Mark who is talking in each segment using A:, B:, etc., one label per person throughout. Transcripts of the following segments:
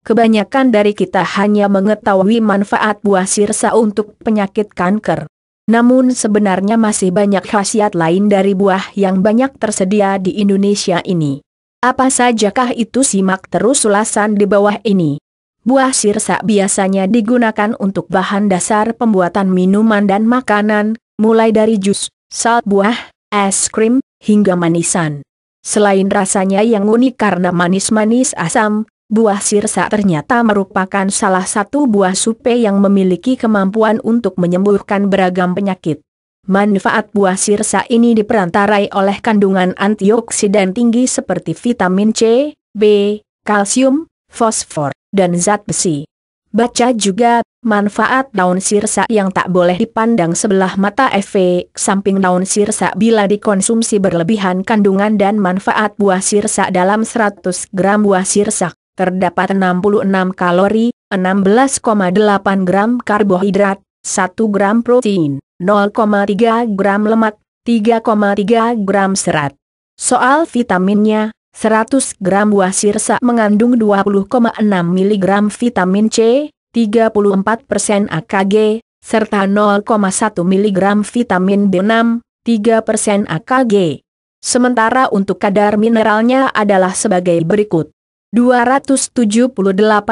A: kebanyakan dari kita hanya mengetahui manfaat buah sirsa untuk penyakit kanker. Namun sebenarnya masih banyak khasiat lain dari buah yang banyak tersedia di Indonesia ini. Apa sajakah itu, simak terus ulasan di bawah ini. Buah sirsa biasanya digunakan untuk bahan dasar pembuatan minuman dan makanan, mulai dari jus, salt buah, es krim, hingga manisan. Selain rasanya yang unik karena manis-manis asam, buah sirsa ternyata merupakan salah satu buah supe yang memiliki kemampuan untuk menyembuhkan beragam penyakit. Manfaat buah sirsa ini diperantarai oleh kandungan antioksidan tinggi seperti vitamin C, B, kalsium, fosfor, dan zat besi. Baca juga, manfaat daun sirsa yang tak boleh dipandang sebelah mata. Efek samping daun sirsa bila dikonsumsi berlebihan. Kandungan dan manfaat buah sirsa. Dalam 100 gram buah sirsa terdapat 66 kalori, 16,8 gram karbohidrat, 1 gram protein, 0,3 gram lemak, 3,3 gram serat. Soal vitaminnya, 100 gram buah sirsa mengandung 20,6 mg vitamin C, 34% AKG, serta 0,1 mg vitamin B6, 3% AKG. Sementara untuk kadar mineralnya adalah sebagai berikut. 278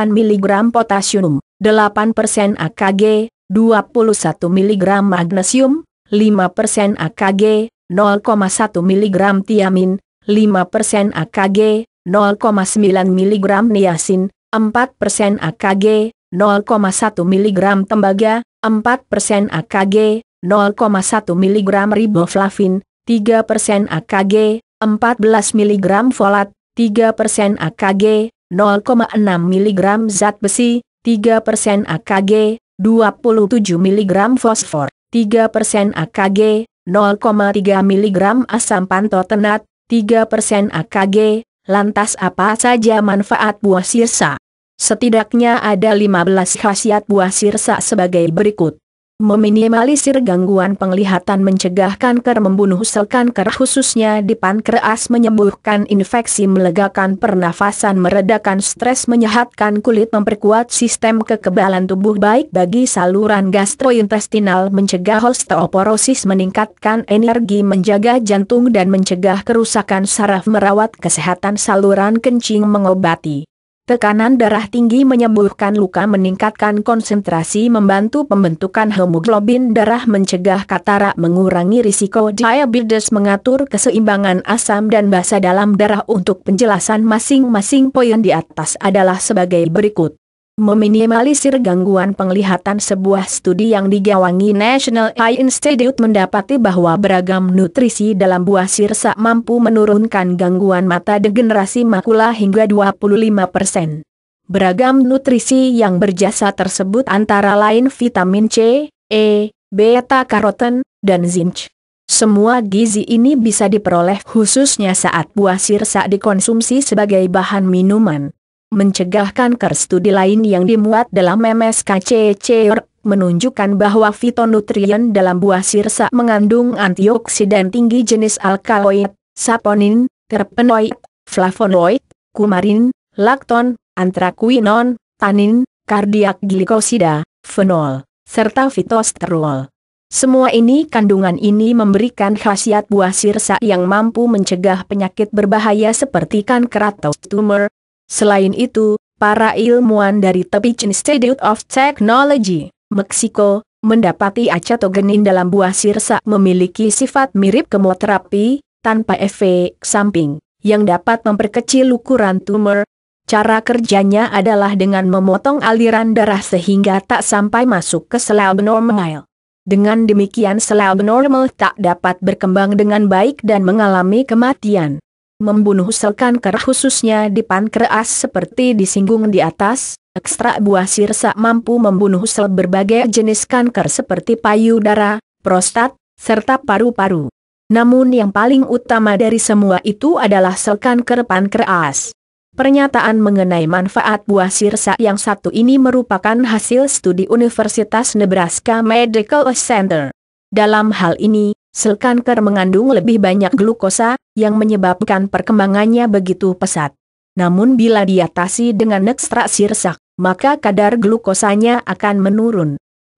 A: mg potasium, 8% AKG, 21 mg magnesium, 5% AKG, 0,1 mg tiamin, 5% AKG, 0,9 mg niacin, 4% AKG, 0,1 mg tembaga, 4% AKG, 0,1 mg riboflavin, 3% AKG, 14 mg folat, 3% AKG, 0,6 mg zat besi, 3% AKG, 27 mg fosfor, 3% AKG, 0,3 mg asam pantotenat, 3% AKG. Lantas apa saja manfaat buah sirsa? Setidaknya ada 15 khasiat buah sirsa sebagai berikut. Meminimalisir gangguan penglihatan, mencegah kanker, membunuh sel kanker khususnya di pankreas, menyembuhkan infeksi, melegakan pernafasan, meredakan stres, menyehatkan kulit, memperkuat sistem kekebalan tubuh, baik bagi saluran gastrointestinal, mencegah osteoporosis, meningkatkan energi, menjaga jantung dan mencegah kerusakan saraf, merawat kesehatan saluran kencing, mengobati tekanan darah tinggi, menyembuhkan luka, meningkatkan konsentrasi, membantu pembentukan hemoglobin darah, mencegah katarak, mengurangi risiko diabetes, mengatur keseimbangan asam dan basa dalam darah. Untuk penjelasan masing-masing poin di atas adalah sebagai berikut. Meminimalisir gangguan penglihatan. Sebuah studi yang digawangi National Eye Institute mendapati bahwa beragam nutrisi dalam buah sirsa mampu menurunkan gangguan mata degenerasi makula hingga 25%. Beragam nutrisi yang berjasa tersebut antara lain vitamin C, E, beta-karoten, dan zinc. Semua gizi ini bisa diperoleh khususnya saat buah sirsa dikonsumsi sebagai bahan minuman. Mencegah kanker. Studi lain yang dimuat dalam MSKCC menunjukkan bahwa fitonutrien dalam buah sirsa mengandung antioksidan tinggi jenis alkaloid, saponin, terpenoid, flavonoid, kumarin, lakton, antraquinon, tanin, kardiak glikosida, fenol, serta fitosterol. Semua kandungan ini memberikan khasiat buah sirsa yang mampu mencegah penyakit berbahaya seperti kanker atau tumor. Selain itu, para ilmuwan dari Tepic Institute of Technology, Meksiko, mendapati acetogenin dalam buah sirsa memiliki sifat mirip kemoterapi, tanpa efek samping, yang dapat memperkecil ukuran tumor. Cara kerjanya adalah dengan memotong aliran darah sehingga tak sampai masuk ke sel abnormal. Dengan demikian sel abnormal tak dapat berkembang dengan baik dan mengalami kematian. Membunuh sel kanker khususnya di pankreas seperti disinggung di atas. Ekstrak buah sirsa mampu membunuh sel berbagai jenis kanker seperti payudara, prostat, serta paru-paru. Namun yang paling utama dari semua itu adalah sel kanker pankreas. Pernyataan mengenai manfaat buah sirsa yang satu ini merupakan hasil studi Universitas Nebraska Medical Center. Dalam hal ini, sel kanker mengandung lebih banyak glukosa, yang menyebabkan perkembangannya begitu pesat. Namun bila diatasi dengan ekstrak sirsak, maka kadar glukosanya akan menurun.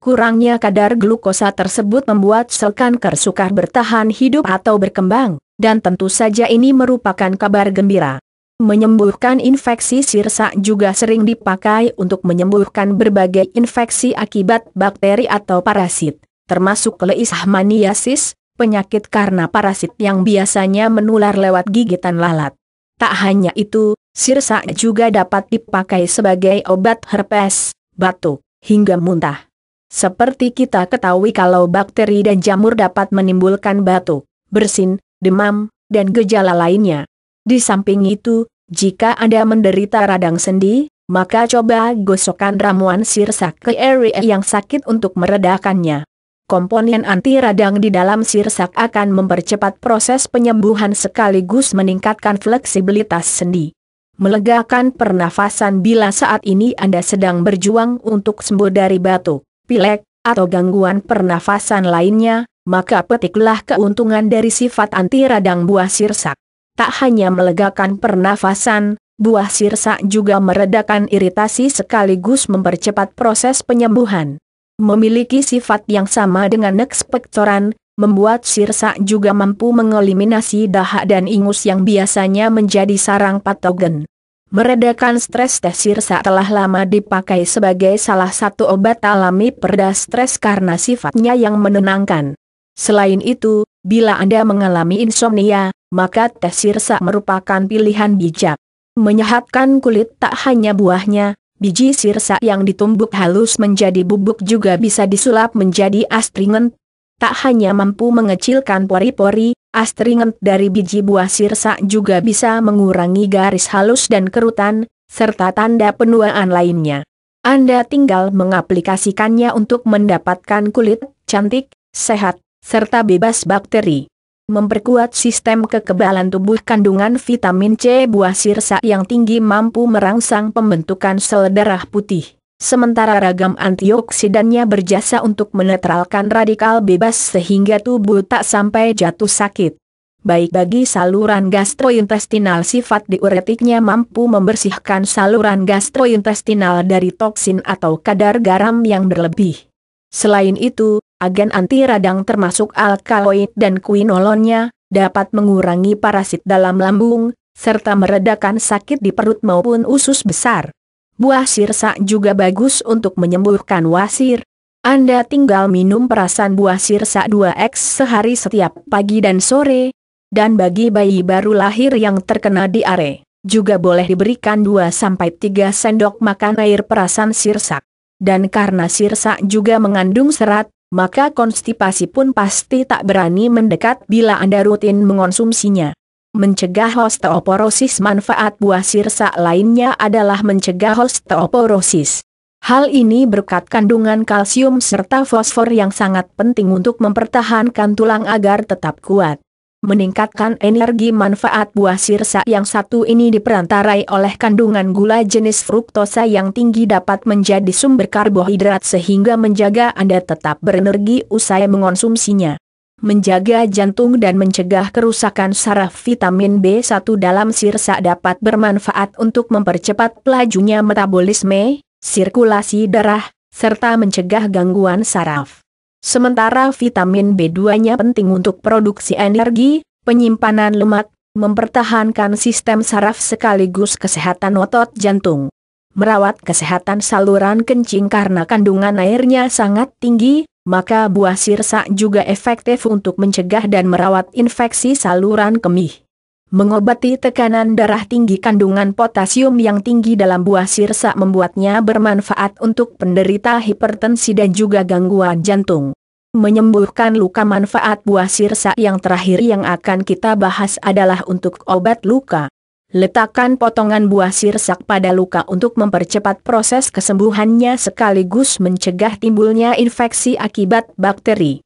A: Kurangnya kadar glukosa tersebut membuat sel kanker sukar bertahan hidup atau berkembang, dan tentu saja ini merupakan kabar gembira. Menyembuhkan infeksi sirsak juga sering dipakai untuk menyembuhkan berbagai infeksi akibat bakteri atau parasit, termasuk leishmaniasis, penyakit karena parasit yang biasanya menular lewat gigitan lalat. Tak hanya itu, sirsak juga dapat dipakai sebagai obat herpes, batuk, hingga muntah. Seperti kita ketahui kalau bakteri dan jamur dapat menimbulkan batuk, bersin, demam, dan gejala lainnya. Di samping itu, jika Anda menderita radang sendi, maka coba gosokkan ramuan sirsak ke area yang sakit untuk meredakannya. Komponen anti radang di dalam sirsak akan mempercepat proses penyembuhan sekaligus meningkatkan fleksibilitas sendi. Melegakan pernafasan bila saat ini Anda sedang berjuang untuk sembuh dari batuk, pilek, atau gangguan pernafasan lainnya, maka petiklah keuntungan dari sifat anti radang buah sirsak. Tak hanya melegakan pernafasan, buah sirsak juga meredakan iritasi sekaligus mempercepat proses penyembuhan. Memiliki sifat yang sama dengan ekspektoran, membuat sirsak juga mampu mengeliminasi dahak dan ingus yang biasanya menjadi sarang patogen. Meredakan stres. Teh sirsak telah lama dipakai sebagai salah satu obat alami pereda stres karena sifatnya yang menenangkan. Selain itu, bila Anda mengalami insomnia, maka teh sirsak merupakan pilihan bijak. Menyehatkan kulit tak hanya buahnya, biji sirsak yang ditumbuk halus menjadi bubuk juga bisa disulap menjadi astringent. Tak hanya mampu mengecilkan pori-pori, astringent dari biji buah sirsak juga bisa mengurangi garis halus dan kerutan, serta tanda penuaan lainnya. Anda tinggal mengaplikasikannya untuk mendapatkan kulit cantik, sehat, serta bebas bakteri. Memperkuat sistem kekebalan tubuh. Kandungan vitamin C buah sirsak yang tinggi mampu merangsang pembentukan sel darah putih, sementara ragam antioksidannya berjasa untuk menetralkan radikal bebas sehingga tubuh tak sampai jatuh sakit. Baik bagi saluran gastrointestinal, sifat diuretiknya mampu membersihkan saluran gastrointestinal dari toksin atau kadar garam yang berlebih. Selain itu, agen anti radang termasuk alkaloid dan quinolonnya, dapat mengurangi parasit dalam lambung, serta meredakan sakit di perut maupun usus besar. Buah sirsak juga bagus untuk menyembuhkan wasir. Anda tinggal minum perasan buah sirsak 2x sehari setiap pagi dan sore. Dan bagi bayi baru lahir yang terkena diare, juga boleh diberikan 2-3 sendok makan air perasan sirsak. Dan karena sirsak juga mengandung serat, maka konstipasi pun pasti tak berani mendekat bila Anda rutin mengonsumsinya. Mencegah osteoporosis. Manfaat buah sirsak lainnya adalah mencegah osteoporosis. Hal ini berkat kandungan kalsium serta fosfor yang sangat penting untuk mempertahankan tulang agar tetap kuat. Meningkatkan energi. Manfaat buah sirsak yang satu ini diperantarai oleh kandungan gula jenis fruktosa yang tinggi dapat menjadi sumber karbohidrat sehingga menjaga Anda tetap berenergi usai mengonsumsinya. Menjaga jantung dan mencegah kerusakan saraf. Vitamin B1 dalam sirsak dapat bermanfaat untuk mempercepat lajunya metabolisme, sirkulasi darah, serta mencegah gangguan saraf. Sementara vitamin B2-nya penting untuk produksi energi, penyimpanan lemak, mempertahankan sistem saraf sekaligus kesehatan otot jantung. Merawat kesehatan saluran kencing. Karena kandungan airnya sangat tinggi, maka buah sirsak juga efektif untuk mencegah dan merawat infeksi saluran kemih. Mengobati tekanan darah tinggi. Kandungan potasium yang tinggi dalam buah sirsak membuatnya bermanfaat untuk penderita hipertensi dan juga gangguan jantung. Menyembuhkan luka. Manfaat buah sirsak yang terakhir yang akan kita bahas adalah untuk obat luka. Letakkan potongan buah sirsak pada luka untuk mempercepat proses kesembuhannya sekaligus mencegah timbulnya infeksi akibat bakteri.